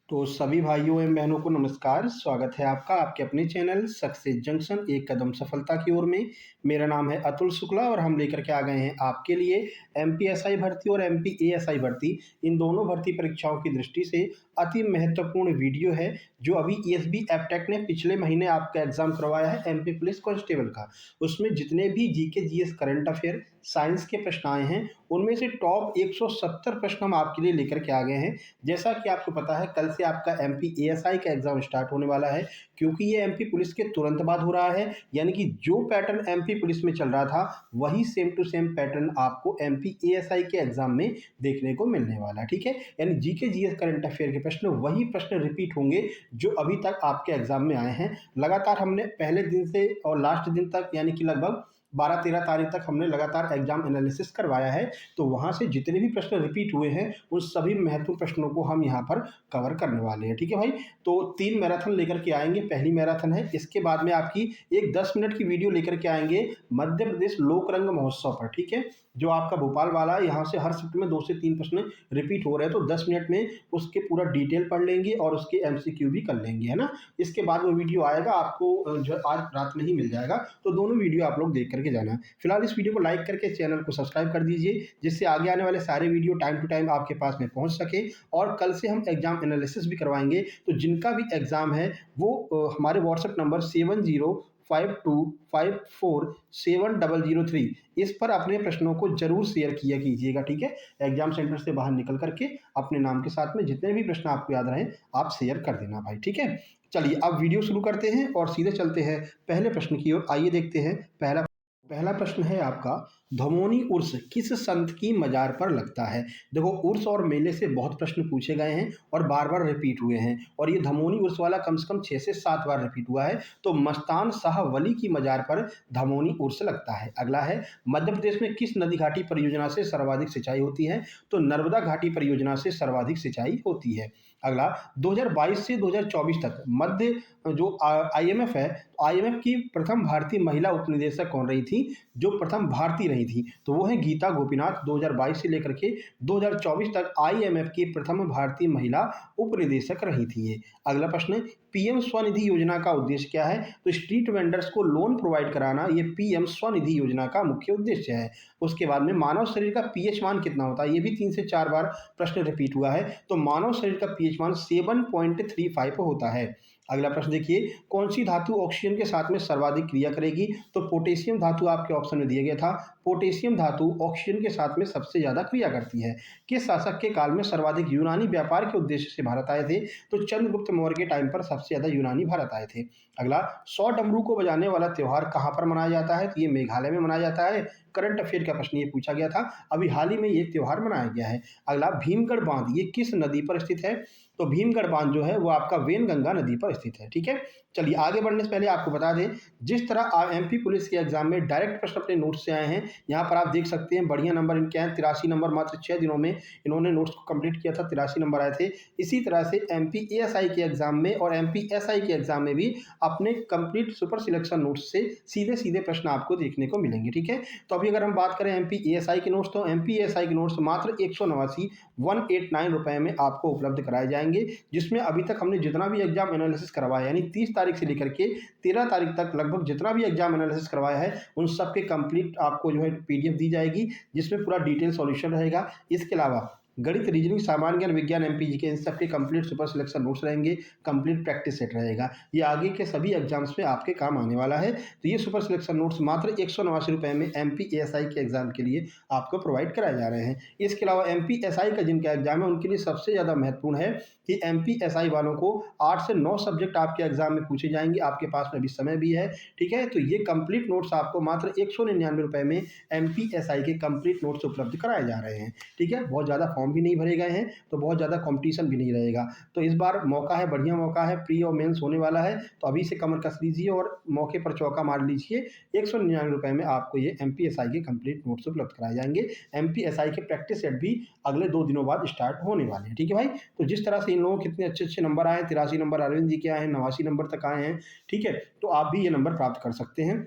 तो सभी भाइयों एवं बहनों को नमस्कार। स्वागत है आपका आपके अपने चैनल सक्सेस जंक्शन एक कदम सफलता की ओर में। मेरा नाम है अतुल शुक्ला और हम लेकर के आ गए हैं आपके लिए एमपीएसआई भर्ती और एमपीएएसआई भर्ती, इन दोनों भर्ती परीक्षाओं की दृष्टि से अति महत्वपूर्ण वीडियो है जो अभी ईएसबी एपटेक ने पिछले महीने आपका एग्जाम करवाया है एमपी पुलिस कांस्टेबल का। उसमें जितने भी GK GS current affair science के प्रश्न आए हैं उनमें से टॉप 170 प्रश्न हम आपके लिए लेकर के आ गए हैं। जैसा कि आपको पता है कल से आपका एमपी एएसआई का एग्जाम स्टार्ट होने वाला है, क्योंकि ये एमपी पुलिस के तुरंत बाद हो रहा है। यानी कि जो पैटर्न एमपी पुलिस में चल रहा था वही सेम टू सेम पैटर्न आपको एमपी एएसआई के एग्जाम में देखने को मिलने वाला है। ठीक है, यानी जीके जीएस करंट अफेयर के प्रश्न वही प्रश्न रिपीट होंगे जो अभी तक आपके एग्जाम में आए हैं। लगातार हमने पहले दिन से और लास्ट दिन तक यानी कि लगभग 12-13 तारीख तक हमने लगातार एग्जाम एनालिसिस करवाया है। तो वहाँ से जितने भी प्रश्न रिपीट हुए हैं उन सभी महत्वपूर्ण प्रश्नों को हम यहाँ पर कवर करने वाले हैं। ठीक है भाई, तो 3 मैराथन लेकर के आएंगे। पहली मैराथन है, इसके बाद में आपकी एक 10 मिनट की वीडियो लेकर के आएंगे मध्य प्रदेश लोक रंग महोत्सव पर। ठीक है, जो आपका भोपाल वाला है, यहाँ से हर शिफ्ट में 2 से 3 प्रश्न रिपीट हो रहे हैं, तो 10 मिनट में उसके पूरा डिटेल पढ़ लेंगे और उसके एमसीक्यू भी कर लेंगे, है ना। इसके बाद वो वीडियो आएगा आपको जो आज रात में ही मिल जाएगा, तो दोनों वीडियो आप लोग देख करके जाना। फिलहाल इस वीडियो को लाइक करके चैनल को सब्सक्राइब कर दीजिए, जिससे आगे आने वाले सारे वीडियो टाइम टू टाइम आपके पास में पहुंच सके। और कल से हम एग्जाम एनालिसिस भी करवाएंगे, तो जिनका भी एग्जाम है वो हमारे व्हाट्सएप नंबर 7052547003 इस पर अपने प्रश्नों को जरूर शेयर किया कीजिएगा। ठीक है, एग्जाम सेंटर से बाहर निकल करके अपने नाम के साथ में जितने भी प्रश्न आपको याद रहे आप शेयर कर देना भाई। ठीक है, चलिए अब वीडियो शुरू करते हैं और सीधे चलते हैं पहले प्रश्न की ओर। आइए देखते हैं पहला पहला प्रश्न है आपका, धमोनी उर्स किस संत की मजार पर लगता है। देखो, उर्स और मेले से बहुत प्रश्न पूछे गए हैं और बार बार रिपीट हुए हैं, और ये धमोनी उर्स वाला कम से कम 6 से 7 बार रिपीट हुआ है। तो मस्तान शाह वली की मजार पर धमोनी उर्स लगता है। अगला है, मध्य प्रदेश में किस नदी घाटी परियोजना से सर्वाधिक सिंचाई होती है। तो नर्मदा घाटी परियोजना से सर्वाधिक सिंचाई होती है। अगला, 2022 से 2024 तक मध्य जो आईएमएफ है, आईएमएफ की प्रथम भारतीय महिला उपनिदेशक कौन रही थी। जो प्रथम भारतीय रही थी तो वो है गीता गोपीनाथ। 2022 से लेकर के 2024 तक आईएमएफ की प्रथम भारतीय महिला उपनिदेशक रही थी ये। अगला प्रश्न, पीएम स्वनिधि योजना का उद्देश्य क्या है। तो स्ट्रीट वेंडर्स को लोन प्रोवाइड कराना ये पीएम स्वनिधि योजना का मुख्य उद्देश्य है। उसके बाद में मानव शरीर का पीएच मान कितना होता है, ये भी 3 से 4 बार प्रश्न रिपीट हुआ है। तो मानव शरीर का पीएच मान 7.35 होता है। अगला प्रश्न देखिए, कौन सी धातु ऑक्सीजन के साथ में सर्वाधिक क्रिया करेगी। तो पोटेशियम धातु आपके ऑप्शन में दिया गया था। पोटेशियम धातु ऑक्सीजन के साथ में सबसे ज्यादा क्रिया करती है। किस शासक के काल में सर्वाधिक यूनानी व्यापार के उद्देश्य से भारत आए थे। तो चंद्रगुप्त मौर्य के टाइम पर सबसे ज्यादा यूनानी भारत आए थे। अगला, 100 डमरू को बजाने वाला त्योहार कहाँ पर मनाया जाता है। तो ये मेघालय में मनाया जाता है। करंट अफेयर का प्रश्न ये पूछा गया था, अभी हाल ही में ये त्योहार मनाया गया है। अगला, भीमगढ़ बांध ये किस नदी पर स्थित है। तो भीमगढ़ बांध जो है वो आपका वेनगंगा नदी पर स्थित है। ठीक है, चलिए आगे बढ़ने से पहले आपको बता दें, जिस तरह एमपी पुलिस के एग्जाम में डायरेक्ट प्रश्न अपने नोट्स से आए हैं, यहाँ पर आप देख सकते हैं बढ़िया नंबर इनके हैं, 83 नंबर। मात्र 6 दिनों में इन्होंने नोट्स को कंप्लीट किया था, 83 नंबर आए थे। इसी तरह से एमपी एएसआई के एग्जाम में और एमपी एसआई के एग्जाम में भी अपने कंप्लीट सुपर सिलेक्शन नोट्स से सीधे सीधे प्रश्न आपको देखने को मिलेंगे। ठीक है, तो अभी अगर हम बात करें एमपी एएसआई के नोट्स, तो एमपी एएसआई के नोट्स मात्र 189 रुपए में आपको उपलब्ध कराए जाएंगे, जिसमें अभी तक हमने जितना भी एग्जाम एनालिसिस करवाया यानी 30 तारीख से लेकर के 13 तारीख तक लगभग जितना भी एग्जाम एनालिसिस करवाया है उन सब के कंप्लीट आपको जो है पीडीएफ दी जाएगी, जिसमें पूरा डिटेल सॉल्यूशन रहेगा। इसके अलावा गणित, रीजनिंग, सामान्य ज्ञान, विज्ञान, एमपीजी के इन सब के कंप्लीट सुपर सिलेक्शन नोट्स रहेंगे, कंप्लीट प्रैक्टिस सेट रहेगा। ये आगे के सभी एग्जाम्स में आपके काम आने वाला है। तो ये सुपर सिलेक्शन नोट्स मात्र 189 रुपए में एमपी एएसआई के एग्जाम के लिए आपको प्रोवाइड कराए जा रहे हैं। इसके अलावा एमपी एसआई का जिनका एग्जाम है उनके लिए सबसे ज़्यादा महत्वपूर्ण है कि एमपी एसआई वालों को 8 से 9 सब्जेक्ट आपके एग्जाम में पूछे जाएंगे। आपके पास में अभी समय भी है। ठीक है, तो ये कंप्लीट नोट्स आपको मात्र 199 रुपए में एमपी एसआई के कंप्लीट नोट्स उपलब्ध कराए जा रहे हैं। ठीक है, बहुत ज़्यादा फॉर्म भी नहीं भरे गए हैं, तो बहुत ज़्यादा कंपटीशन भी नहीं रहेगा। तो इस बार मौका है, बढ़िया मौका है, प्री और मेंस होने वाला है, तो अभी से कमर कस लीजिए और मौके पर चौका मार लीजिए। 199 रुपए में आपको ये एमपीएसआई के कंप्लीट नोट्स उपलब्ध कराए जाएंगे। एमपीएसआई के प्रैक्टिस सेट भी अगले 2 दिनों बाद स्टार्ट होने वाले हैं। ठीक है भाई, तो जिस तरह से इन लोगों के कितने अच्छे अच्छे नंबर आए हैं, 83 नंबर अरविंद जी के आए हैं, 89 नंबर तक आए हैं। ठीक है, तो आप भी ये नंबर प्राप्त कर सकते हैं।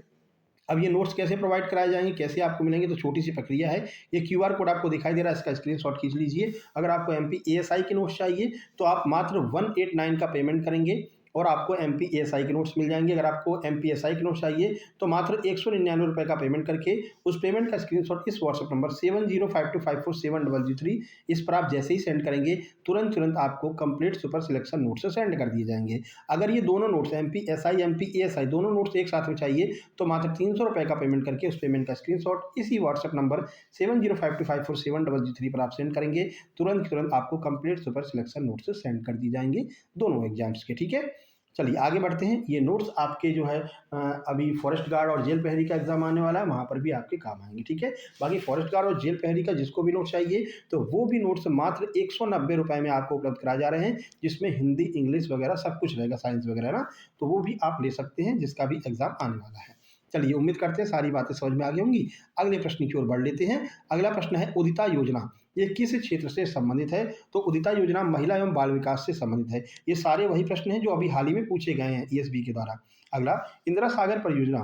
अब ये नोट्स कैसे प्रोवाइड कराए जाएंगे, कैसे आपको मिलेंगे, तो छोटी सी प्रक्रिया है। ये क्यूआर कोड आपको दिखाई दे रहा है, इसका स्क्रीनशॉट खींच लीजिए। अगर आपको एमपी एएसआई के नोट्स चाहिए तो आप मात्र 189 का पेमेंट करेंगे और आपको एमपी एएसआई के नोट्स मिल जाएंगे। अगर आपको एमपी एसआई के नोट्स चाहिए तो मात्र 199 का पेमेंट करके उस पेमेंट का स्क्रीनशॉट इस व्हाट्सएप नंबर 7052547003 इस पर आप जैसे ही सेंड करेंगे तुरंत आपको complete super selection notes send कर दिए जाएंगे। अगर ये दोनों notes MP SI MP ASI दोनों नोट्स एक साथ में चाहिए तो मात्र 300 का पेमेंट करके उस पेमेंट का स्क्रीनशॉट इसी व्हाट्सएप नंबर 7052547003 पर आप सेंड करेंगे। तुरंत आपको complete super selection notes send कर दिए जाएंगे दोनों एग्जाम्स के, ठीक है। चलिए आगे बढ़ते हैं। ये नोट्स आपके जो है अभी फॉरेस्ट गार्ड और जेल प्रहरी का एग्जाम आने वाला है, वहाँ पर भी आपके काम आएंगे, ठीक है। बाकी फॉरेस्ट गार्ड और जेल प्रहरी का जिसको भी नोट्स चाहिए तो वो भी नोट्स मात्र 190 रुपये में आपको उपलब्ध कराए जा रहे हैं, जिसमें हिंदी इंग्लिश वगैरह सब कुछ रहेगा, साइंस वगैरह ना, तो वो भी आप ले सकते हैं जिसका भी एग्जाम आने वाला है। चलिए उम्मीद करते हैं सारी बातें समझ में आ गई होंगी। अगले प्रश्न की ओर बढ़ लेते हैं। अगला प्रश्न है उदिता योजना, ये किस क्षेत्र से संबंधित है? तो उदिता योजना महिला एवं बाल विकास से संबंधित है। ये सारे वही प्रश्न हैं जो अभी हाल ही में पूछे गए हैं ईएसबी के द्वारा। अगला, इंदिरा सागर परियोजना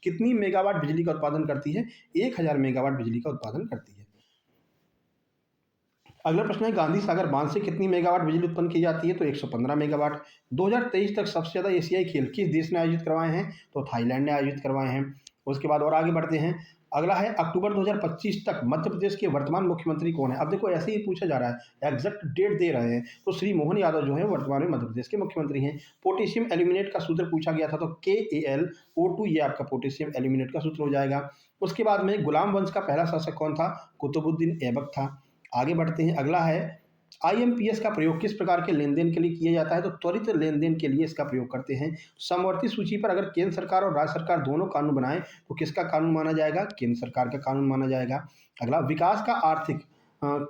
कितनी मेगावाट बिजली का उत्पादन करती है? 1000 मेगावाट बिजली का उत्पादन करती है। अगला प्रश्न है गांधी सागर बांध से कितनी मेगावाट बिजली उत्पन्न की जाती है? तो 115 मेगावाट। 2023 तक सबसे ज़्यादा एशियाई खेल किस देश ने आयोजित करवाए हैं? तो थाईलैंड ने आयोजित करवाए हैं। उसके बाद और आगे बढ़ते हैं। अगला है अक्टूबर 2025 तक मध्य प्रदेश के वर्तमान मुख्यमंत्री कौन है? अब देखो ऐसे ही पूछा जा रहा है, एग्जैक्ट डेट दे रहे हैं, तो श्री मोहन यादव जो है वर्तमान में मध्य प्रदेश के मुख्यमंत्री हैं। पोटेशियम एल्यूमिनेट का सूत्र पूछा गया था, तो KAlO2 ये आपका पोटेशियम एल्यूमिनेट का सूत्र हो जाएगा। उसके बाद में गुलाम वंश का पहला शासक कौन था? कुतुबुद्दीन ऐबक था। आगे बढ़ते हैं। अगला है आईएमपीएस का प्रयोग किस प्रकार के लेन देन के लिए किया जाता है? तो त्वरित लेन देन के लिए इसका प्रयोग करते हैं। समवर्ती सूची पर अगर केंद्र सरकार और राज्य सरकार दोनों कानून बनाए तो किसका कानून माना जाएगा? केंद्र सरकार का कानून माना जाएगा। अगला, विकास का आर्थिक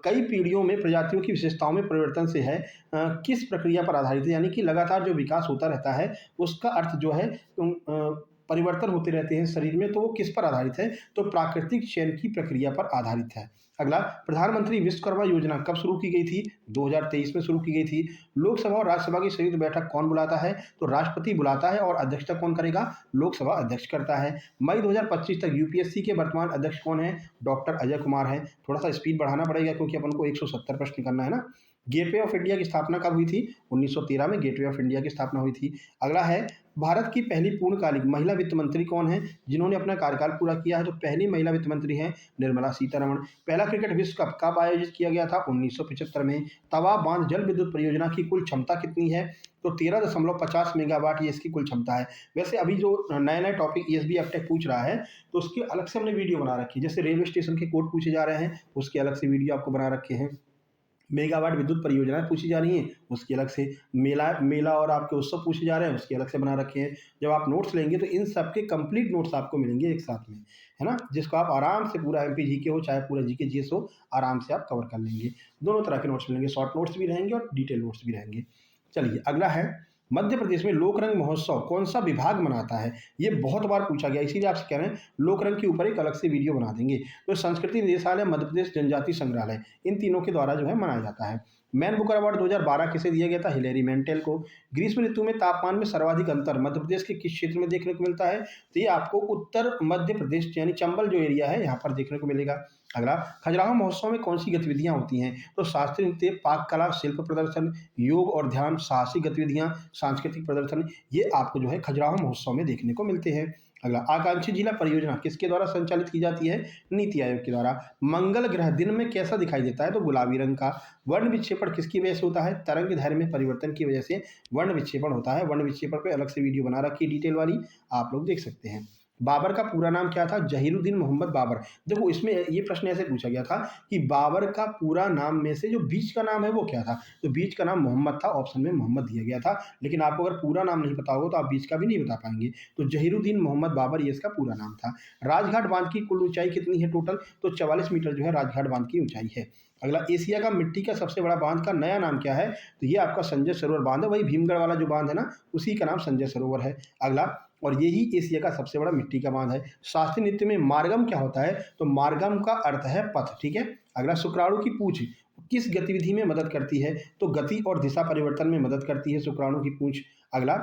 कई पीढ़ियों में प्रजातियों की विशेषताओं में परिवर्तन से है किस प्रक्रिया पर आधारित है? यानी कि लगातार जो विकास होता रहता है उसका अर्थ जो है परिवर्तन होते रहते हैं शरीर में, तो वो किस पर आधारित है? तो प्राकृतिक चयन की प्रक्रिया पर आधारित है। अगला, प्रधानमंत्री विश्वकर्मा योजना कब शुरू की गई थी? 2023 में शुरू की गई थी। लोकसभा और राज्यसभा की संयुक्त बैठक कौन बुलाता है? तो राष्ट्रपति बुलाता है और अध्यक्षता कौन करेगा? लोकसभा अध्यक्ष करता है। मई 2025 तक यूपीएससी के वर्तमान अध्यक्ष कौन है? डॉक्टर अजय कुमार है। थोड़ा सा स्पीड बढ़ाना पड़ेगा क्योंकि अपन को 170 प्रश्न करना है ना। गेटवे ऑफ इंडिया की स्थापना कब हुई थी? 1913 में गेटवे ऑफ इंडिया की स्थापना हुई थी। अगला है भारत की पहली पूर्णकालिक महिला वित्त मंत्री कौन है जिन्होंने अपना कार्यकाल पूरा किया है? तो पहली महिला वित्त मंत्री हैं निर्मला सीतारमण। पहला क्रिकेट विश्व कप कब आयोजित किया गया था? 1975 में। तवा बांध जल विद्युत परियोजना की कुल क्षमता कितनी है? तो 13.50 मेगावाट ये इसकी कुल क्षमता है। वैसे अभी जो नए नए टॉपिक ईएसबी अपटेक पूछ रहा है तो उसके अलग से हमने वीडियो बना रखी है। जैसे रेलवे स्टेशन के कोड पूछे जा रहे हैं उसके अलग से वीडियो आपको बना रखे हैं। मेगावाट विद्युत परियोजनाएं पूछी जा रही हैं उसकी अलग से, मेला और आपके उत्सव पूछे जा रहे हैं उसके अलग से बना रखे हैं। जब आप नोट्स लेंगे तो इन सब के कंप्लीट नोट्स आपको मिलेंगे एक साथ में, है ना, जिसको आप आराम से पूरा एमपी जीके हो चाहे पूरा जीके जीएस हो आराम से आप कवर कर लेंगे। दोनों तरह के नोट्स मिलेंगे, शॉर्ट नोट्स भी रहेंगे और डिटेल नोट्स भी रहेंगे। चलिए अगला है मध्य प्रदेश में लोकरंग महोत्सव कौन सा विभाग मनाता है? ये बहुत बार पूछा गया, इसीलिए आपसे कह रहे हैं लोकरंग के ऊपर एक अलग से वीडियो बना देंगे। तो संस्कृति निदेशालय, मध्य प्रदेश जनजाति संग्रहालय, इन तीनों के द्वारा जो है मनाया जाता है। मैन बुकर अवार्ड 2012 किसे दिया गया था? हिलेरी मेंटेल को। ग्रीष्म ऋतु में तापमान में सर्वाधिक अंतर मध्य प्रदेश के किस क्षेत्र में देखने को मिलता है? तो ये आपको उत्तर मध्य प्रदेश यानी चंबल जो एरिया है यहाँ पर देखने को मिलेगा। अगला, खजुराहो महोत्सव में कौन सी गतिविधियां होती हैं? तो शास्त्रीय नृत्य, पाक कला, शिल्प प्रदर्शन, योग और ध्यान, साहसिक गतिविधियां, सांस्कृतिक प्रदर्शन, ये आपको जो है खजुराहो महोत्सव में देखने को मिलते हैं। अगला, आकांक्षी जिला परियोजना किसके द्वारा संचालित की जाती है? नीति आयोग के द्वारा। मंगल ग्रह दिन में कैसा दिखाई देता है? तो गुलाबी रंग का। वर्ण विक्षेपण किसकी वजह से होता है? तरंग दैर्घ्य में परिवर्तन की वजह से वर्ण विक्षेपण होता है। वर्ण विक्षेपण पे अलग से वीडियो बना रखी है डिटेल वाली, आप लोग देख सकते हैं। बाबर का पूरा नाम क्या था? जहीरुद्दीन मोहम्मद बाबर। देखो इसमें ये प्रश्न ऐसे पूछा गया था कि बाबर का पूरा नाम में से जो बीच का नाम है वो क्या था? तो बीच का नाम मोहम्मद था, ऑप्शन में मोहम्मद दिया गया था। लेकिन आपको अगर पूरा नाम नहीं पता होगा तो आप बीच का भी नहीं बता पाएंगे। तो जहीरुद्दीन मोहम्मद बाबर ये इसका पूरा नाम था। राजघाट बांध की कुल ऊंचाई कितनी है टोटल? तो 44 मीटर जो है राजघाट बांध की ऊंचाई है। अगला, एशिया का मिट्टी का सबसे बड़ा बांध का नया नाम क्या है? तो ये आपका संजय सरोवर बांध है, वही भीमगढ़ वाला जो बांध है ना उसी का नाम संजय सरोवर है। अगला, और यही एशिया का सबसे बड़ा मिट्टी का बांध है। शास्त्रीय नृत्य में मार्गम क्या होता है? तो मार्गम का अर्थ है पथ, ठीक है। अगला, शुक्राणु की पूंछ किस गतिविधि में मदद करती है? तो गति और दिशा परिवर्तन में मदद करती है शुक्राणु की पूंछ। अगला,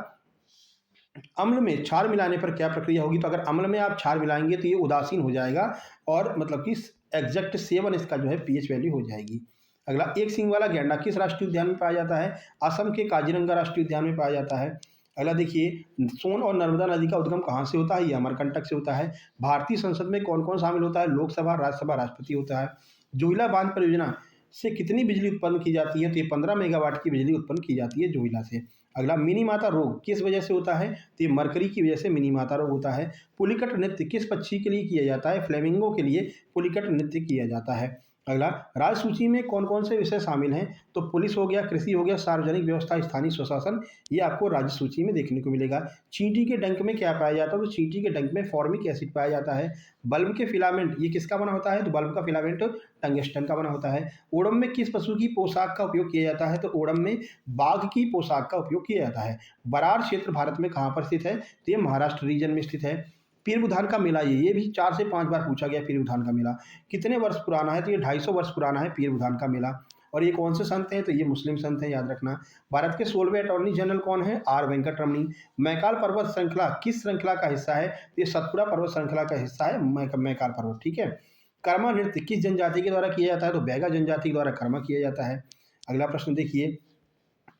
अम्ल में क्षार मिलाने पर क्या प्रक्रिया होगी? तो अगर अम्ल में आप क्षार मिलाएँगे तो ये उदासीन हो जाएगा और मतलब कि एग्ज़ैक्ट 7 इसका जो है पीएच वैल्यू हो जाएगी। अगला, एक सींग वाला गैंडा किस राष्ट्रीय उद्यान में पाया जाता है? असम के काज़ीरंगा राष्ट्रीय उद्यान में पाया जाता है। अगला देखिए, सोन और नर्मदा नदी का उद्गम कहाँ से होता है? ये अमरकंटक से होता है। भारतीय संसद में कौन-कौन शामिल होता है? लोकसभा, राज्यसभा, राष्ट्रपति होता है। जोहिला बांध परियोजना से कितनी बिजली उत्पन्न की जाती है? तो ये 15 मेगावाट की बिजली उत्पन्न की जाती है जोहिला से। अगला, मिनी माता रोग किस वजह से होता है? तो ये मरकरी की वजह से मिनी माता रोग होता है। पुलिकट नृत्य किस पक्षी के लिए किया जाता है? फ्लेमिंगो के लिए पुलिकट नृत्य किया जाता है। अगला, राज्य सूची में कौन-कौन से विषय शामिल हैं? तो पुलिस हो गया, कृषि हो गया, सार्वजनिक व्यवस्था, स्थानीय स्वशासन, ये आपको राज्य सूची में देखने को मिलेगा। चींटी के डंक में क्या पाया जाता है? तो चींटी के डंक में फॉर्मिक एसिड पाया जाता है। बल्ब के फिलामेंट ये किसका बना होता है? तो बल्ब का फिलामेंट टंगस्टन का बना होता है। ओणम में किस पशु की पोशाक का उपयोग किया जाता है? तो ओणम में बाघ की पोशाक का उपयोग किया जाता है। बरार क्षेत्र भारत में कहाँ पर स्थित है? तो ये महाराष्ट्र रीजन में स्थित है। पीर बुधान का मेला, ये भी 4 से 5 बार पूछा गया। पीर बुधान का मेला कितने वर्ष पुराना है? तो ये 250 वर्ष पुराना है पीर बुधान का मेला। और ये कौन से संत हैं? तो ये मुस्लिम संत हैं, याद रखना। भारत के 16वें अटॉर्नी जनरल कौन है? आर वेंकटरमणी। मैकाल पर्वत श्रृंखला किस श्रृंखला का हिस्सा है? तो ये सतपुड़ा पर्वत श्रृंखला का हिस्सा है मैकाल पर्वत, ठीक है। कर्मा नृत्य किस जनजाति के द्वारा किया जाता है? तो बैगा जनजाति के द्वारा कर्मा किया जाता है। अगला प्रश्न देखिए,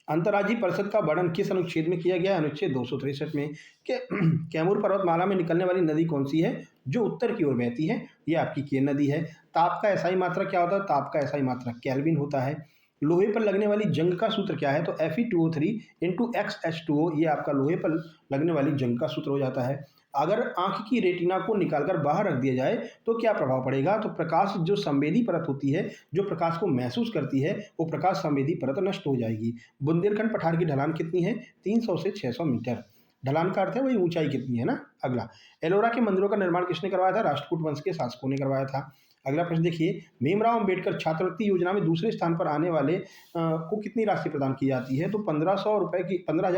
अंतर्राज्यीय परिषद का वर्णन किस अनुच्छेद में किया गया है? अनुच्छेद 263 में। कैमूर पर्वतमाला में निकलने वाली नदी कौन सी है जो उत्तर की ओर बहती है? ये आपकी केन नदी है। ताप का एसआई मात्रक क्या होता है? ताप का एसआई मात्रक केल्विन होता है। लोहे पर लगने वाली जंग का सूत्र क्या है? तो Fe2O3 इंटू XH2O, ये आपका लोहे पर लगने वाली जंग का सूत्र हो जाता है। अगर आंख की रेटिना को निकालकर बाहर रख दिया जाए तो क्या प्रभाव पड़ेगा? तो प्रकाश जो संवेदी परत होती है, जो प्रकाश को महसूस करती है, वो प्रकाश संवेदी परत नष्ट हो जाएगी। बुंदेलखंड पठार की ढलान कितनी है? 300 से 600 मीटर। ढलान का अर्थ है वही ऊंचाई कितनी है ना। अगला, एलोरा के मंदिरों का निर्माण किसने करवाया था? राष्ट्रकूट वंश के शासकों ने करवाया था। अगला प्रश्न देखिए, भीमराव अंबेडकर छात्रवृत्ति योजना में दूसरे स्थान पर आने वाले को कितनी राशि प्रदान की जाती है? तो 15,000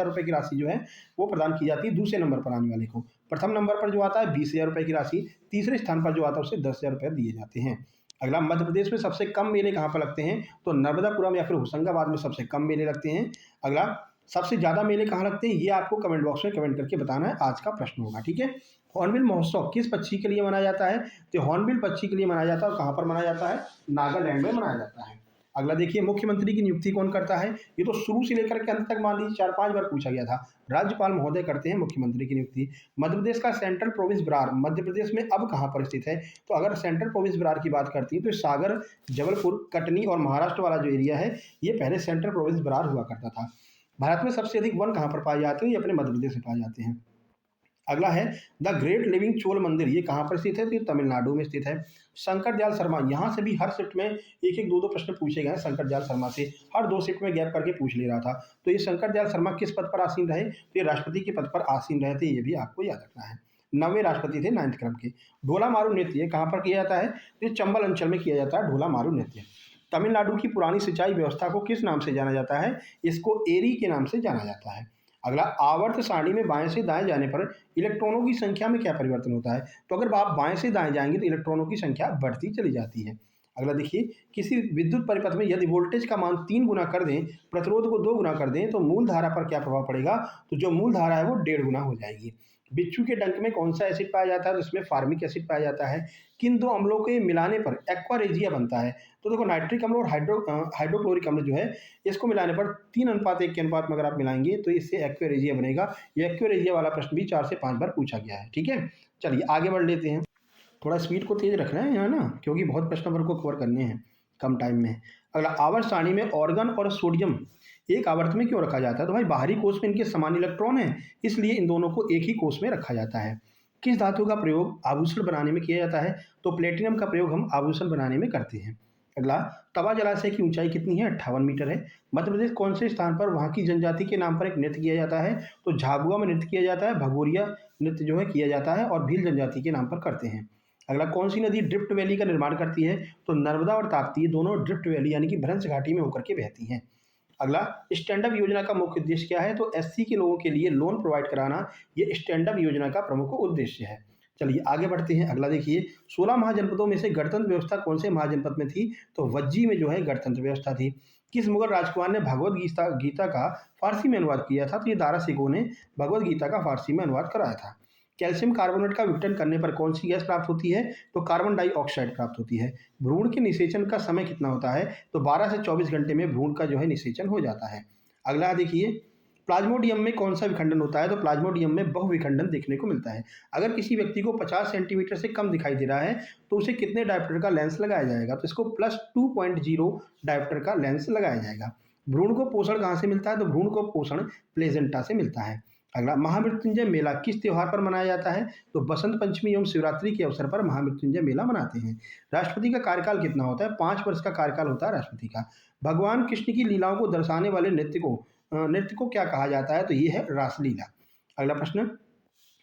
रुपये की राशि जो है वो प्रदान की जाती है दूसरे नंबर पर आने वाले को। प्रथम नंबर पर जो आता है 20,000 रुपये की राशि, तीसरे स्थान पर जो आता है उसे 10,000 रुपये दिए जाते हैं। अगला, मध्य प्रदेश में सबसे कम मेले कहाँ पर लगते हैं? तो नर्मदापुरम या फिर होशंगाबाद में सबसे कम मेले लगते हैं। अगला, सबसे ज़्यादा मेले कहाँ लगते हैं? ये आपको कमेंट बॉक्स में कमेंट करके बताना है, आज का प्रश्न होगा, ठीक है। हॉर्नबिल महोत्सव किस पक्षी के लिए मनाया जाता है? तो हॉर्नबिल पक्षी के लिए मनाया जाता है और कहाँ पर मनाया जाता है? नागालैंड में मनाया जाता है। अगला देखिए, मुख्यमंत्री की नियुक्ति कौन करता है? ये तो शुरू से लेकर के अंत तक मान लीजिए 4-5 बार पूछा गया था। राज्यपाल महोदय करते हैं मुख्यमंत्री की नियुक्ति। मध्य प्रदेश का सेंट्रल प्रोविंस बरार मध्य प्रदेश में अब कहाँ पर स्थित है? तो अगर सेंट्रल प्रोविंस बरार की बात करती है तो सागर, जबलपुर, कटनी और महाराष्ट्र वाला जो एरिया है ये पहले सेंट्रल प्रोविंस बरार हुआ करता था। भारत में सबसे अधिक वन कहाँ पर पाए जाते हैं? ये अपने मध्य प्रदेश में पाए जाते हैं। अगला है द ग्रेट लिविंग चोल मंदिर, ये कहाँ पर स्थित है? तो ये तमिलनाडु में स्थित है। शंकर दयाल शर्मा, यहाँ से भी हर शिफ्ट में एक एक दो दो प्रश्न पूछे गए हैं शंकर दयाल शर्मा से, हर 2 शिफ्ट में गैप करके पूछ ले रहा था। तो ये शंकर दयाल शर्मा किस पद पर आसीन रहे? तो ये राष्ट्रपति के पद पर आसीन रहे थे, ये भी आपको याद रखना है। 9वें राष्ट्रपति थे 9th क्रम के। ढोला मारू नृत्य ये कहाँ पर किया जाता है? तो ये चंबल अंचल में किया जाता है ढोला मारू नृत्य। तमिलनाडु की पुरानी सिंचाई व्यवस्था को किस नाम से जाना जाता है? इसको एरी के नाम से जाना जाता है। अगला, आवर्त सारणी में बाएं से दाएं जाने पर इलेक्ट्रॉनों की संख्या में क्या परिवर्तन होता है? तो अगर आप बाएं से दाएं जाएंगे तो इलेक्ट्रॉनों की संख्या बढ़ती चली जाती है। अगला देखिए, किसी विद्युत परिपथ में यदि वोल्टेज का मान 3 गुना कर दें, प्रतिरोध को 2 गुना कर दें तो मूल धारा पर क्या प्रभाव पड़ेगा? तो जो मूल धारा है वो 1.5 गुना हो जाएगी। बिच्छू के डंक में कौन सा एसिड पाया जाता है? तो इसमें फार्मिक एसिड पाया जाता है। किन 2 अम्लों के मिलाने पर एक्वारेजिया बनता है? तो देखो, नाइट्रिक अम्ल और हाइड्रोक्लोरिक अम्ल जो है इसको मिलाने पर 3:1 के अनुपात में अगर आप मिलाएंगे तो इससे एक्वारेजिया बनेगा। ये एक्वारेजिया वाला प्रश्न भी 4 से 5 बार पूछा गया है, ठीक है। चलिए आगे बढ़ लेते हैं। थोड़ा स्पीड को तेज रखना है यहाँ ना, क्योंकि बहुत प्रश्न वर्ग को कवर करने हैं कम टाइम में। अगला, आवर्त सारणी में ऑर्गन और सोडियम एक आवर्त में क्यों रखा जाता है? तो भाई बाहरी कोष में इनके समान इलेक्ट्रॉन है, इसलिए इन दोनों को एक ही कोष में रखा जाता है। किस धातु का प्रयोग आभूषण बनाने में किया जाता है? तो प्लेटिनम का प्रयोग हम आभूषण बनाने में करते हैं। अगला, तवा जलाशय की ऊंचाई कितनी है? 58 मीटर है। मध्य प्रदेश कौन से स्थान पर वहाँ की जनजाति के नाम पर एक नृत्य किया जाता है? तो झाबुआ में नृत्य किया जाता है, भगोरिया नृत्य जो है किया जाता है और भील जनजाति के नाम पर करते हैं। अगला, कौन सी नदी ड्रिफ्ट वैली का निर्माण करती है? तो नर्मदा और ताप्ती दोनों ड्रिफ्ट वैली यानी कि भ्रंश घाटी में होकर के बहती हैं। अगला, स्टैंड अप योजना का मुख्य उद्देश्य क्या है? तो एससी के लोगों के लिए लोन प्रोवाइड कराना ये स्टैंड अप योजना का प्रमुख उद्देश्य है। चलिए आगे बढ़ते हैं। अगला देखिए, 16 महाजनपदों में से गणतंत्र व्यवस्था कौन से महाजनपद में थी? तो वज्जी में जो है गणतंत्र व्यवस्था थी। किस मुगल राजकुमार ने भगवद गीता गीता का फारसी में अनुवाद किया था? तो ये दारा सिकों ने भगवद गीता का फारसी में अनुवाद कराया था। कैल्शियम कार्बोनेट का विघटन करने पर कौन सी गैस प्राप्त होती है? तो कार्बन डाइऑक्साइड प्राप्त होती है। भ्रूण के निषेचन का समय कितना होता है? तो 12 से 24 घंटे में भ्रूण का जो है निषेचन हो जाता है। अगला देखिए, प्लाज्मोडियम में कौन सा विखंडन होता है? तो प्लाज्मोडियम में बहुविखंडन देखने को मिलता है। अगर किसी व्यक्ति को 50 सेंटीमीटर से कम दिखाई दे रहा है तो उसे कितने डायोप्टर का लेंस लगाया जाएगा? तो इसको +2.0 डायोप्टर का लेंस लगाया जाएगा। भ्रूण को पोषण कहाँ से मिलता है? तो भ्रूण को पोषण प्लेजेंटा से मिलता है। अगला, महामृत्युंजय मेला किस त्योहार पर मनाया जाता है? तो बसंत पंचमी एवं शिवरात्रि के अवसर पर महामृत्युंजय मेला मनाते हैं। राष्ट्रपति का कार्यकाल कितना होता है? 5 वर्ष का कार्यकाल होता है राष्ट्रपति का। भगवान कृष्ण की लीलाओं को दर्शाने वाले नृत्य को क्या कहा जाता है? तो ये है रासलीला। अगला प्रश्न,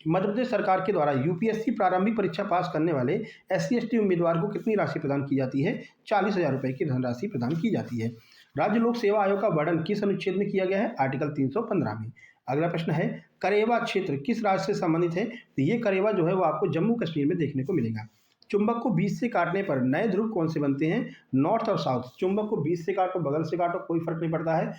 मध्य प्रदेश सरकार के द्वारा यूपीएससी प्रारंभिक परीक्षा पास करने वाले SC/ST उम्मीदवार को कितनी राशि प्रदान की जाती है? 40,000 रुपये की धनराशि प्रदान की जाती है। राज्य लोक सेवा आयोग का वर्णन किस अनुच्छेद में किया गया है? आर्टिकल 315 में। अगला प्रश्न है, करेवा क्षेत्र किस राज्य से संबंधित है? तो ये करेवा जो है वो आपको जम्मू कश्मीर में देखने को मिलेगा। चुंबक को बीच से काटने पर नए ध्रुव कौन से बनते हैं? नॉर्थ और साउथ। चुंबक को बीच से काटो, बगल से काटो, कोई फर्क नहीं पड़ता है।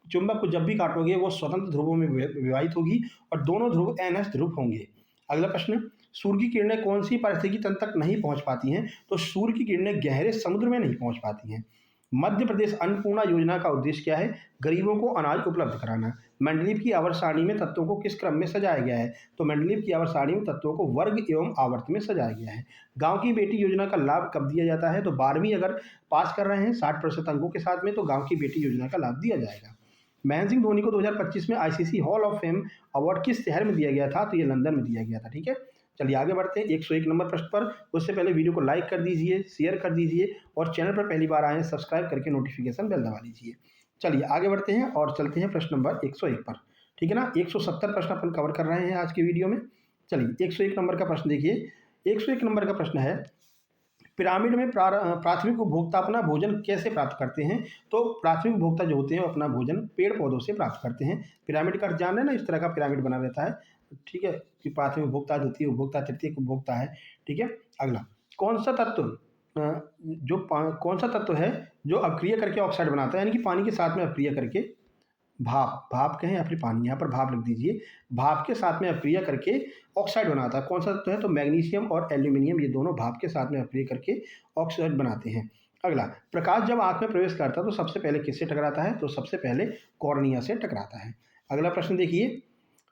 चुंबक को जब भी काटोगे वो स्वतंत्र ध्रुवों में विभाजित होगी और दोनों ध्रुव NS ध्रुव होंगे। अगला प्रश्न, सूर्य की किरणें कौन सी पारिस्थितिकी तंत्र तक नहीं पहुंच पाती हैं? तो सूर्य की किरणें गहरे समुद्र में नहीं पहुंच पाती हैं। मध्य प्रदेश अन्नपूर्णा योजना का उद्देश्य क्या है? गरीबों को अनाज उपलब्ध कराना। मंडलीप की आवर्त सारणी में तत्वों को किस क्रम में सजाया गया है? तो मंडलीप की आवर्त सारणी में तत्वों को वर्ग एवं आवर्त में सजाया गया है। गांव की बेटी योजना का लाभ कब दिया जाता है? तो 12वीं अगर पास कर रहे हैं 60% अंकों के साथ में तो गांव की बेटी योजना का लाभ दिया जाएगा। महेंद्र सिंह धोनी को 2025 में ICC hall of fame award किस शहर में दिया गया था? तो ये लंदन में दिया गया था। ठीक है, चलिए आगे बढ़ते हैं 101 नंबर प्रश्न पर। उससे पहले वीडियो को लाइक कर दीजिए, शेयर कर दीजिए और चैनल पर पहली बार आए हैं सब्सक्राइब करके नोटिफिकेशन बेल दबा लीजिए। चलिए आगे बढ़ते हैं और चलते हैं प्रश्न नंबर 101 पर। ठीक है ना, 170 प्रश्न अपन कवर कर रहे हैं आज के वीडियो में। चलिए 101 नंबर का प्रश्न देखिए। 101 नंबर का प्रश्न है, पिरामिड में प्राथमिक उपभोक्ता अपना भोजन कैसे प्राप्त करते हैं? तो प्राथमिक उपभोक्ता जो होते हैं वो अपना भोजन पेड़ पौधों से प्राप्त करते हैं। पिरामिड का जान है ना, इस तरह का पिरामिड बना रहता है। ठीक है, कि प्राथमिक उपभोक्ता, द्वितीय उपभोक्ता, तृतीयक उपभोक्ता है। ठीक है, अगला, कौन सा तत्व कौन सा तत्व है जो अक्रिय करके ऑक्साइड बनाता है? यानी कि पानी के साथ में अक्रिय करके, भाप कहें या फिर पानी, यहाँ पर भाप लिख दीजिए, भाप के साथ में अक्रिय करके ऑक्साइड बनाता है। कौन सा तत्व है? तो मैग्नीशियम और एल्यूमिनियम, ये दोनों भाप के साथ में अक्रिय करके ऑक्साइड बनाते हैं। अगला, प्रकाश जब आंख में प्रवेश करता है तो सबसे पहले किससे टकराता है? तो सबसे पहले कॉर्निया से टकराता है। अगला प्रश्न देखिए,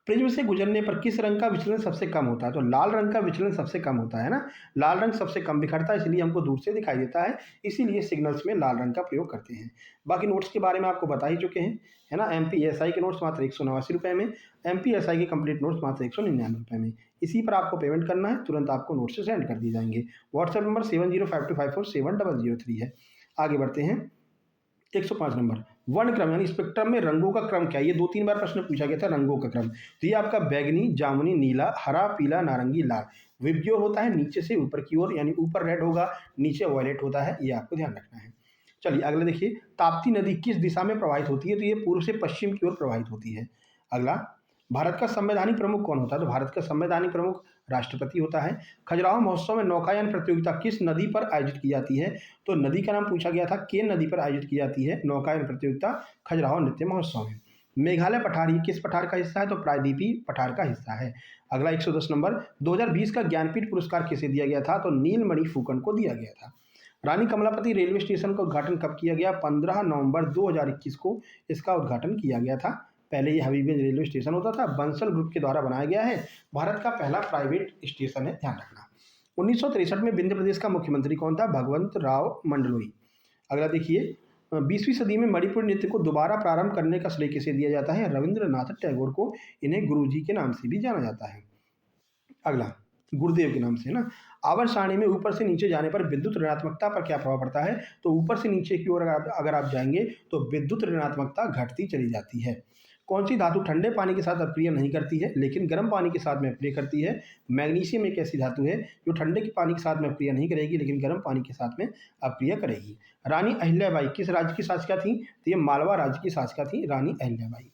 प्रिज्म से गुजरने पर किस रंग का विचलन सबसे कम होता है? तो लाल रंग का विचलन सबसे कम होता है ना, लाल रंग सबसे कम बिखरता है, इसलिए हमको दूर से दिखाई देता है, इसीलिए सिग्नल्स में लाल रंग का प्रयोग करते हैं। बाकी नोट्स के बारे में आपको बता ही चुके हैं, है ना। MPSI के नोट्स मात्र 189 रुपये में, MPSI के कंप्लीट नोट्स मात्र 199 रुपये में। इसी पर आपको पेमेंट करना है, तुरंत आपको नोट्स सेंड कर दिए जाएंगे। व्हाट्सएप नंबर 7052547000 है। आगे बढ़ते हैं 105 नंबर, वर्ण क्रम यानी स्पेक्ट्रम में रंगों का क्रम क्या है? ये 2-3 बार प्रश्न पूछा गया था, रंगों का क्रम। तो ये आपका बैगनी, जामुनी, नीला, हरा, पीला, नारंगी, लाल। विबग्योर होता है नीचे से ऊपर की ओर, यानी ऊपर रेड होगा, नीचे वॉयलेट होता है, ये आपको ध्यान रखना है। चलिए अगला देखिए, ताप्ती नदी किस दिशा में प्रवाहित होती है? तो ये पूर्व से पश्चिम की ओर प्रवाहित होती है। अगला, भारत का संवैधानिक प्रमुख कौन होता है? तो भारत का संवैधानिक प्रमुख राष्ट्रपति होता है। खजुराहो महोत्सव में नौकायान प्रतियोगिता किस नदी पर आयोजित की जाती है? तो नदी का नाम पूछा गया था, केन नदी पर आयोजित की जाती है नौकायान प्रतियोगिता खजुराहो नृत्य महोत्सव में। मेघालय पठार ये किस पठार का हिस्सा है? तो प्रायद्वीपीय पठार का हिस्सा है। अगला 110 नंबर, 2020 का ज्ञानपीठ पुरस्कार किसे दिया गया था? तो नीलमणि फूकन को दिया गया था। रानी कमलापति रेलवे स्टेशन का उद्घाटन कब किया गया? 15 नवंबर 2021 को इसका उद्घाटन किया गया था। पहले ये हबीबगंज रेलवे स्टेशन होता था, बंसल ग्रुप के द्वारा बनाया गया है, भारत का पहला प्राइवेट स्टेशन है, ध्यान रखना। 1963 में विंध्य प्रदेश का मुख्यमंत्री कौन था? भगवंत राव मंडलोई। अगला देखिए, 20वीं सदी में मणिपुर नृत्य को दोबारा प्रारंभ करने का श्रेय किसे दिया जाता है? रविंद्रनाथ टैगोर को, इन्हें गुरुजी के नाम से भी जाना जाता है। अगला, गुरुदेव के नाम से, ना। आवर्त सारणी में ऊपर से नीचे जाने पर विद्युत ऋणात्मकता पर क्या प्रभाव पड़ता है? तो ऊपर से नीचे की ओर अगर आप जाएंगे तो विद्युत ऋणात्मकता घटती चली जाती है। कौन सी धातु ठंडे पानी के साथ अपक्रिया नहीं करती है लेकिन गर्म पानी के साथ में अपक्रिया करती है? मैग्नीशियम एक ऐसी धातु है जो ठंडे के पानी के साथ में अपक्रिया नहीं करेगी लेकिन गर्म पानी के साथ में अपक्रिया करेगी। रानी अहिल्याबाई किस राज्य की शासिका थी? तो ये मालवा राज्य की शासिका थी रानी अहिल्याबाई।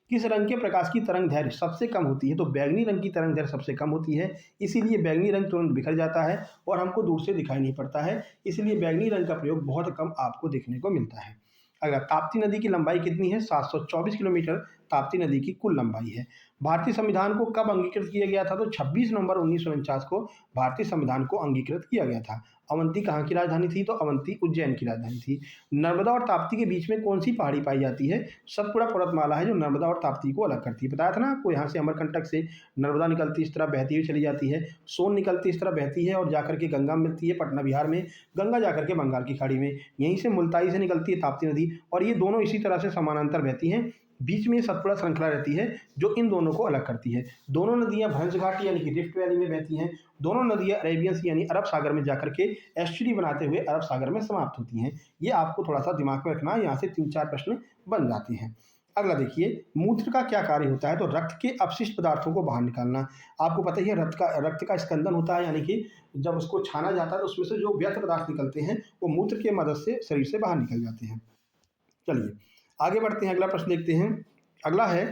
किस रंग के प्रकाश की तरंग दैर्घ्य सबसे कम होती है? तो बैंगनी रंग की तरंग दैर्घ्य सबसे कम होती है, इसीलिए बैंगनी रंग तुरंत बिखर जाता है और हमको दूर से दिखाई नहीं पड़ता है, इसलिए बैंगनी रंग का प्रयोग बहुत कम आपको देखने को मिलता है। अगर ताप्ती नदी की लंबाई कितनी है? 724 किलोमीटर ताप्ती नदी की कुल लंबाई है। भारतीय संविधान को कब अंगीकृत किया गया था? तो 26 नवंबर 1949 को भारतीय संविधान को अंगीकृत किया गया था। अवंती कहाँ की राजधानी थी? तो अवंती उज्जैन की राजधानी थी। नर्मदा और ताप्ती के बीच में कौन सी पहाड़ी पाई जाती है? सतपुड़ा पर्वतमाला है जो नर्मदा और ताप्ती को अलग करती है। बताया था ना आपको, यहाँ से अमरकंटक से नर्मदा निकलती इस तरह बहती हुई चली जाती है, सोन निकलती इस तरह बहती है और जाकर के गंगा मिलती है पटना बिहार में, गंगा जाकर के बंगाल की खाड़ी में, यहीं से मुल्ताई से निकलती है ताप्ती नदी और ये दोनों इसी तरह से समानांतर बहती हैं। बीच में सतपुड़ा श्रृंखला रहती है जो इन दोनों को अलग करती है। दोनों नदियां भंज घाट यानी कि रिफ्ट वैली में बहती हैं। दोनों नदियां अरेबियन सी यानी अरब सागर में जाकर के एस्चुरी बनाते हुए अरब सागर में समाप्त होती हैं। ये आपको थोड़ा सा दिमाग में रखना है, यहाँ से 3-4 प्रश्न बन जाते हैं। अगला देखिए, मूत्र का क्या कार्य होता है? तो रक्त के अपशिष्ट पदार्थों को बाहर निकालना। आपको पता ही है रक्त का स्कंदन होता है, यानी कि जब उसको छाना जाता है तो उसमें से जो व्यर्थ पदार्थ निकलते हैं वो मूत्र की मदद से शरीर से बाहर निकल जाते हैं। चलिए आगे बढ़ते हैं, अगला प्रश्न देखते हैं। अगला है,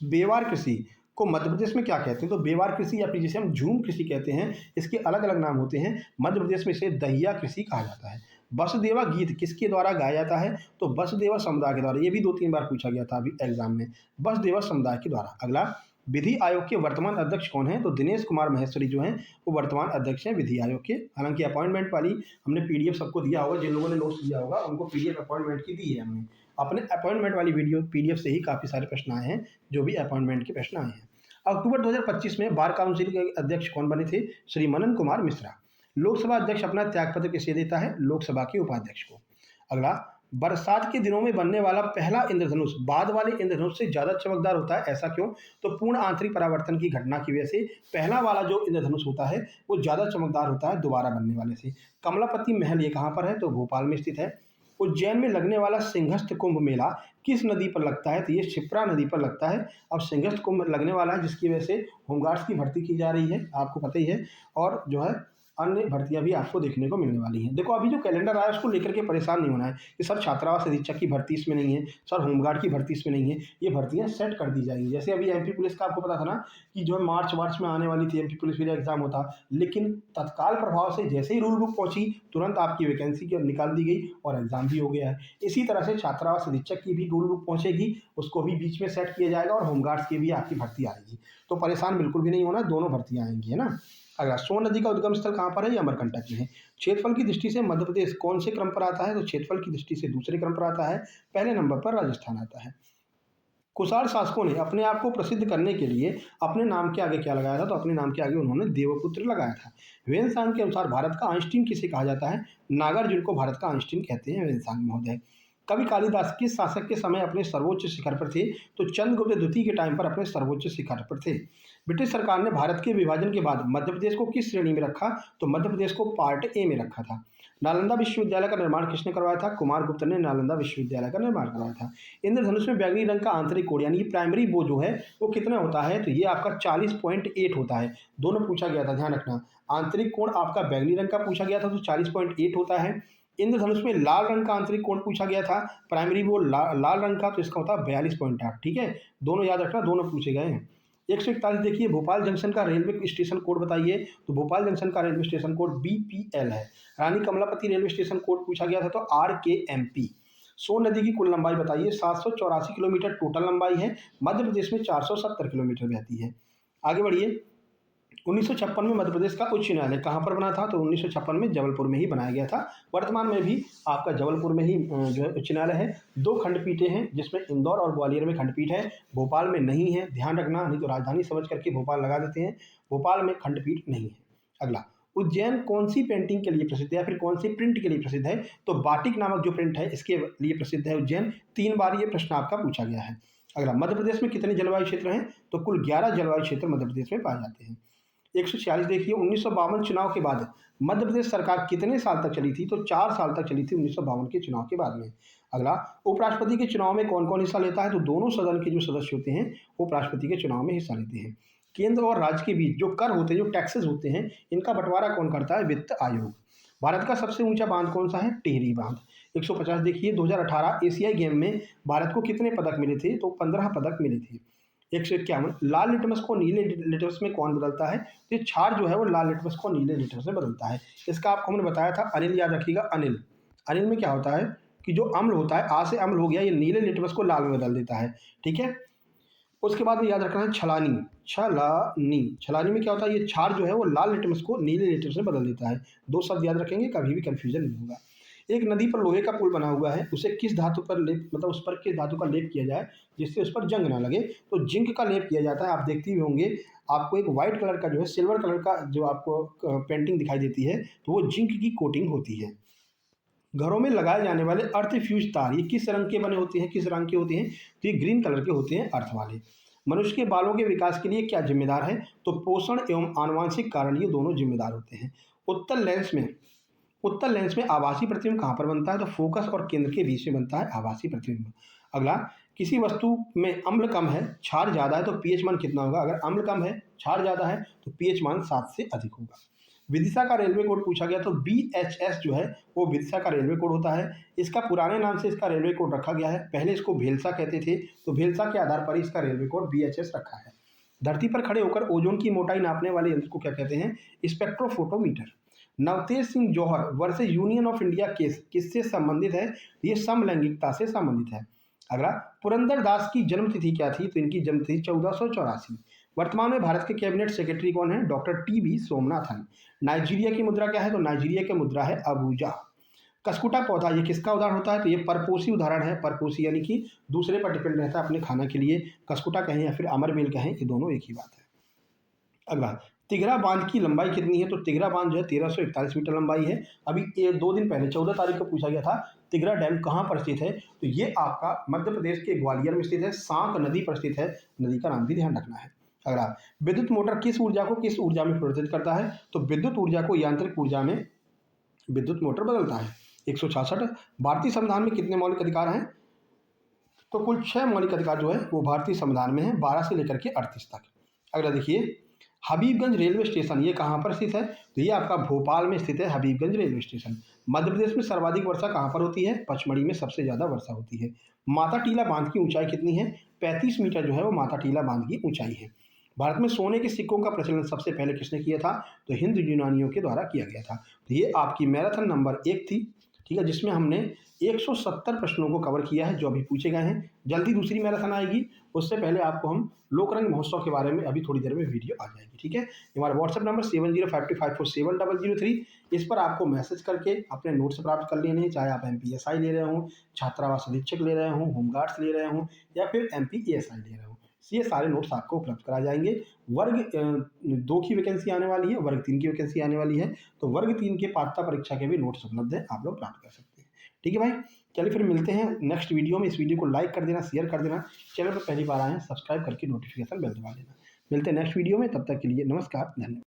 बेवार कृषि को मध्य प्रदेश में क्या कहते हैं? तो बेवार कृषि या फिर जिसे हम झूम कृषि कहते हैं, इसके अलग अलग नाम होते हैं। मध्य प्रदेश में इसे दहिया कृषि कहा जाता है। वसुदेवा गीत किसके द्वारा गाया जाता है? तो वसुदेवा समुदाय के द्वारा। ये भी 2-3 बार पूछा गया था अभी एग्जाम में, वसुदेवा समुदाय के द्वारा। अगला, विधि आयोग के वर्तमान अध्यक्ष कौन है? तो दिनेश कुमार महेश्वरी जो हैं वो वर्तमान अध्यक्ष हैं विधि आयोग के। हालांकि अपॉइंटमेंट वाली हमने पीडीएफ सबको दिया होगा, जिन लोगों ने नोट्स दिया होगा उनको पीडीएफ अपॉइंटमेंट की दी है हमने। अपने अपॉइंटमेंट वाली वीडियो पीडीएफ से ही काफ़ी सारे प्रश्न आए हैं, जो भी अपॉइंटमेंट के प्रश्न आए हैं। अक्टूबर 2025 में बार काउंसिल के अध्यक्ष कौन बने थे? श्री मनन कुमार मिश्रा। लोकसभा अध्यक्ष अपना त्यागपत्र किसे देता है? लोकसभा के उपाध्यक्ष को। अगला, बरसात के दिनों में बनने वाला पहला इंद्रधनुष बाद वाले इंद्रधनुष से ज़्यादा चमकदार होता है, ऐसा क्यों? तो पूर्ण आंतरिक परावर्तन की घटना की वजह से पहला वाला जो इंद्रधनुष होता है वो ज़्यादा चमकदार होता है दोबारा बनने वाले से। कमलापति महल ये कहाँ पर है? तो भोपाल में स्थित है। उज्जैन में लगने वाला सिंहस्थ कुंभ मेला किस नदी पर लगता है? तो ये क्षिप्रा नदी पर लगता है। अब सिंहस्थ कुंभ लगने वाला है जिसकी वजह से होमगार्ड्स की भर्ती की जा रही है, आपको पता ही है, और जो है अन्य भर्तियां भी आपको देखने को मिलने वाली हैं। देखो अभी जो कैलेंडर आया है उसको लेकर के परेशान नहीं होना है कि सर छात्रावास अधीक्षक की भर्ती इसमें नहीं है, सर होमगार्ड की भर्ती इसमें नहीं है। ये भर्तियां सेट कर दी जाएंगी। जैसे अभी एमपी पुलिस का आपको पता था ना कि जो है मार्च में आने वाली थी एमपी पुलिस का एग्जाम होता, लेकिन तत्काल प्रभाव से जैसे ही रूल बुक पहुंची तुरंत आपकी वैकेंसी निकाल दी गई और एग्जाम भी हो गया है। इसी तरह से छात्रावास अधीक्षक की भी रूल बुक पहुंचेगी, उसको भी बीच में सेट किया जाएगा और होमगार्ड्स की भी आपकी भर्ती आएगी। तो परेशान बिल्कुल भी नहीं होना, दोनों भर्तियां आएंगी, है ना। अगला, सोन नदी का उद्गम स्थल कहाँ पर है? ये अमरकंटक में है। क्षेत्रफल की दृष्टि से मध्य प्रदेश कौन से क्रम पर आता है? तो क्षेत्रफल की दृष्टि से दूसरे क्रम पर आता है, पहले नंबर पर राजस्थान आता है। कुषाण शासकों ने अपने आप को प्रसिद्ध करने के लिए अपने नाम के आगे क्या लगाया था? तो अपने नाम के आगे उन्होंने देवपुत्र लगाया था। वेनसांग के अनुसार भारत का आइंस्टीन किसे कहा जाता है? नागार्जुन को भारत का आइंस्टीन कहते हैं वेनसांग महोदय। कवि कालिदास किस शासक के समय अपने सर्वोच्च शिखर पर थे? तो चंद्रगुप्त द्वितीय के टाइम पर अपने सर्वोच्च शिखर पर थे। ब्रिटिश सरकार ने भारत के विभाजन के बाद मध्य प्रदेश को किस श्रेणी में रखा? तो मध्य प्रदेश को पार्ट ए में रखा था। नालंदा विश्वविद्यालय का निर्माण किसने करवाया था? कुमारगुप्त ने नालंदा विश्वविद्यालय का निर्माण करवाया था। इंद्रधनुष में बैंगनी रंग का आंतरिक कोण यानी प्राइमरी बो जो है वो कितना होता है? तो ये आपका 40.8 होता है। दोनों पूछा गया था, ध्यान रखना। आंतरिक कोण आपका बैंगनी रंग का पूछा गया था तो 40.8 होता है। इंद्रधनुष में लाल रंग का आंतरिक कोण पूछा गया था, प्राइमरी वो लाल रंग का, तो इसका होता है 42.8। ठीक है, दोनों याद रखना, दोनों पूछे गए हैं। 141 देखिए, भोपाल जंक्शन का रेलवे स्टेशन कोड बताइए। तो भोपाल जंक्शन का रेलवे स्टेशन कोड BPL है। रानी कमलापति रेलवे स्टेशन कोड पूछा गया था तो RKMP। सोन नदी की कुल लंबाई बताइए। 784 किलोमीटर टोटल लंबाई है। मध्य प्रदेश में 470 किलोमीटर बहती है। आगे बढ़िए। 1956 में मध्य प्रदेश का उच्च न्यायालय कहाँ पर बना था? तो 1956 में जबलपुर में ही बनाया गया था। वर्तमान में भी आपका जबलपुर में ही जो है उच्च न्यायालय है। 2 खंडपीठें हैं जिसमें इंदौर और ग्वालियर में खंडपीठ है, भोपाल में नहीं है, ध्यान रखना, नहीं तो राजधानी समझ करके भोपाल लगा देते हैं, भोपाल में खंडपीठ नहीं है। अगला, उज्जैन कौन सी पेंटिंग के लिए प्रसिद्ध है या फिर कौन सी प्रिंट के लिए प्रसिद्ध है? तो बाटिक नामक जो प्रिंट है इसके लिए प्रसिद्ध है उज्जैन। 3 बार ये प्रश्न आपका पूछा गया है। अगला, मध्य प्रदेश में कितने जलवायु क्षेत्र हैं? तो कुल 11 जलवायु क्षेत्र मध्य प्रदेश में पाए जाते हैं। 146 देखिए, 1952 चुनाव के बाद मध्य प्रदेश सरकार कितने साल तक चली थी? तो 4 साल तक चली थी 1952 के चुनाव के बाद में। अगला, उपराष्ट्रपति के चुनाव में कौन कौन हिस्सा लेता है? तो दोनों सदन के जो सदस्य होते हैं उपराष्ट्रपति के चुनाव में हिस्सा लेते हैं। केंद्र और राज्य के बीच जो कर होते हैं, जो टैक्सेस होते हैं, इनका बंटवारा कौन करता है? वित्त आयोग। भारत का सबसे ऊंचा बांध कौन सा है? टिहरी बांध। 150 देखिए 2018 एशियाई गेम में भारत को कितने पदक मिले थे, तो 15 पदक मिले थे। 151 लाल लिटमस को नीले लिटमस में कौन बदलता है, तो ये क्षार जो है वो लाल लिटमस को नीले लिटमस में बदलता है। इसका आपको हमने बताया था, अनिल याद रखिएगा, अनिल। अनिल में क्या होता है कि जो अम्ल होता है, आ से अम्ल हो गया, ये नीले लिटमस को लाल में बदल देता है, ठीक है। उसके बाद में याद रखना है छलानी। छलानी, छलानी में क्या होता है, ये क्षार जो है वो लाल लिटमस को नीले लिटमस में बदल देता है। 2 शब्द याद रखेंगे, कभी भी कंफ्यूजन नहीं होगा। एक नदी पर लोहे का पुल बना हुआ है, उसे किस धातु पर लेप, मतलब उस पर किस धातु का लेप किया जाए जिससे उस पर जंग ना लगे, तो जिंक का लेप किया जाता है। आप देखते ही होंगे, आपको एक व्हाइट कलर का जो है, सिल्वर कलर का जो आपको पेंटिंग दिखाई देती है, तो वो जिंक की कोटिंग होती है। घरों में लगाए जाने वाले अर्थ फ्यूज तार, ये किस रंग के बने होते हैं, किस रंग के होते हैं, तो ये ग्रीन कलर के होते हैं, अर्थ वाले। मनुष्य के बालों के विकास के लिए क्या जिम्मेदार है, तो पोषण एवं आनुवांशिक कारण, ये दोनों जिम्मेदार होते हैं। उत्तर लेंस में आभासी प्रतिबिंब कहाँ पर बनता है, तो फोकस और केंद्र के बीच में बनता है आभासी प्रतिबिंब। अगला, किसी वस्तु में अम्ल कम है, क्षार ज़्यादा है, तो पीएच मान कितना होगा। अगर अम्ल कम है, क्षार ज़्यादा है, तो पीएच मान 7 से अधिक होगा। विदिशा का रेलवे कोड पूछा गया, तो BHS जो है वो विदिशा का रेलवे कोड होता है। इसका पुराने नाम से इसका रेलवे कोड रखा गया है, पहले इसको भेलसा कहते थे, तो भेलसा के आधार पर ही इसका रेलवे कोड BHS रखा है। धरती पर खड़े होकर ओजोन की मोटाई नापने वाले यंत्र को क्या कहते हैं, spectrophotometer. Navtej Singh Johar versus union of India case किससे संबंधित है, ये समलैंगिकता से संबंधित है। अगला, पुरंदर दास की जन्मतिथि क्या थी, तो इनकी जन्मतिथि 1484। वर्तमान में भारत के कैबिनेट सेक्रेटरी कौन है, डॉक्टर TB सोमनाथन। नाइजीरिया की मुद्रा क्या है, तो नाइजीरिया की मुद्रा है अबूजा। कसकुटा पौधा ये किसका उदाहरण होता है, तो ये परपोषी उदाहरण है। परपोषी यानी कि दूसरे पर डिपेंड रहता है अपने खाना के लिए। कसकुटा कहें या फिर अमरबेल कहें, ये दोनों एक ही बात है। अगला, तिघरा बांध की लंबाई कितनी है, तो तिघरा बांध जो है 1341 मीटर लंबाई है। अभी ये 2 दिन पहले 14 तारीख को पूछा गया था, तिघरा डैम कहाँ पर स्थित है, तो ये आपका मध्य प्रदेश के ग्वालियर में स्थित है, सांक नदी पर स्थित है। नदी का नाम भी ध्यान रखना है। अगला, विद्युत मोटर किस ऊर्जा को किस ऊर्जा में परिवर्तित करता है, तो विद्युत ऊर्जा को यांत्रिक ऊर्जा में विद्युत मोटर बदलता है। 166, भारतीय संविधान में कितने मौलिक अधिकार हैं, तो कुल 6 मौलिक अधिकार जो है वो भारतीय संविधान में है, 12 से लेकर के 38 तक। अगला देखिए, हबीबगंज रेलवे स्टेशन ये कहाँ पर स्थित है, तो ये आपका भोपाल में स्थित है, हबीबगंज रेलवे स्टेशन। मध्य प्रदेश में सर्वाधिक वर्षा कहाँ पर होती है, पचमढ़ी में सबसे ज़्यादा वर्षा होती है। माता टीला बांध की ऊंचाई कितनी है, 35 मीटर जो है वो माता टीला बांध की ऊंचाई है। भारत में सोने के सिक्कों का प्रचलन सबसे पहले किसने किया था, तो हिंदू यूनानियों के द्वारा किया गया था। तो ये आपकी मैराथन नंबर 1 थी, ठीक है, जिसमें हमने 170 प्रश्नों को कवर किया है जो अभी पूछे गए हैं। जल्दी दूसरी मैराथन आएगी, उससे पहले आपको हम लोकरंग महोत्सव के बारे में अभी थोड़ी देर में वीडियो आ जाएगी, ठीक है। हमारा व्हाट्सएप नंबर 7052547003, इस पर आपको मैसेज करके अपने नोट्स प्राप्त कर लेने हैं, चाहे आप MPSI ले रहे हों, छात्रावास अधीक्षक ले रहे हों, होमगार्ड्स ले रहे हों, या फिर MPESI ले रहे हों, ये सारे नोट्स आपको उपलब्ध कराए जाएंगे। वर्ग 2 की वैकेंसी आने वाली है, वर्ग 3 की वैकेंसी आने वाली है, तो वर्ग 3 के पात्रता परीक्षा के भी नोट्स उपलब्ध है, आप लोग प्राप्त कर सकते हैं, ठीक है भाई। चलिए फिर मिलते हैं नेक्स्ट वीडियो में। इस वीडियो को लाइक कर देना, शेयर कर देना, चैनल पर पहली बार आए हैं सब्सक्राइब करके नोटिफिकेशन बेल दबा देना। मिलते हैं नेक्स्ट वीडियो में, तब तक के लिए नमस्कार, धन्यवाद।